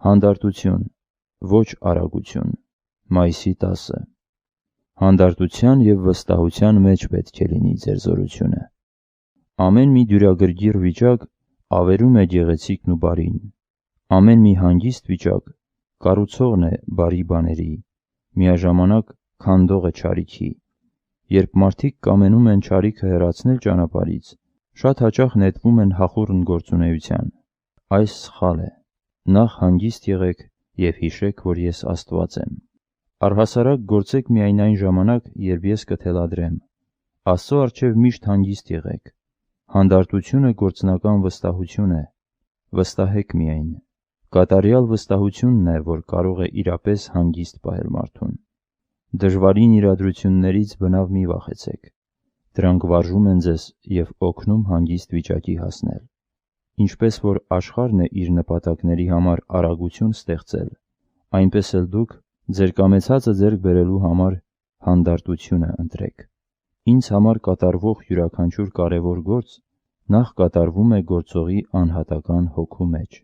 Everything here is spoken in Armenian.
Հանդարտություն, ոչ արագություն։ Մայիսի 10-ը։ Հանդարտության և վստահության մեջ պետք է լինի ձեր զորությունը։ Ամեն մի դյուրագրգիռ վիճակ ավերում է գեղեցիկն ու բարին։ Ամեն մի հանգիստ վիճակ կառուցողն է բարի բաների, միաժամանակ քանդող է չարիքի։ Երբ մարդիկ կամենում են չարիքը հեռացնել ճանապարհից, շատ հաճախ նետվում են հախուռն գործունեության։ Այս սխալ է։ Նախ հանգիստ եղեք և հիշեք, որ ես Աստված եմ։ Առհասարակ գործեք միայն այն ժամանակ, երբ ես կթելադրեմ։ Աստծո առջև միշտ հանգիստ եղեք։ Հանդարտությունը գործնական վստահություն է։ Վստահեք միայն։ Կատարյալ վստահությունն է, որ կարող է իրապես հանգիստ պահել մարդուն։ Դժվարին իրադրություններից բնավ մի վախեցեք։ Դրանք վարժում են ձեզ և օգնում հանգիստ վիճակի հասնել։ Ինչպես որ աշխարհն է իր նպատակների համար արագություն ստեղծել, այնպես էլ դուք ձեր կամեցածը ձեռք բերելու համար հանդարտությունը ընտրեք։ Ինձ համար կատարվող յուրաքանչյուր կարևոր գործ նախ կատարվում է գործողի անհատական հոգու մեջ։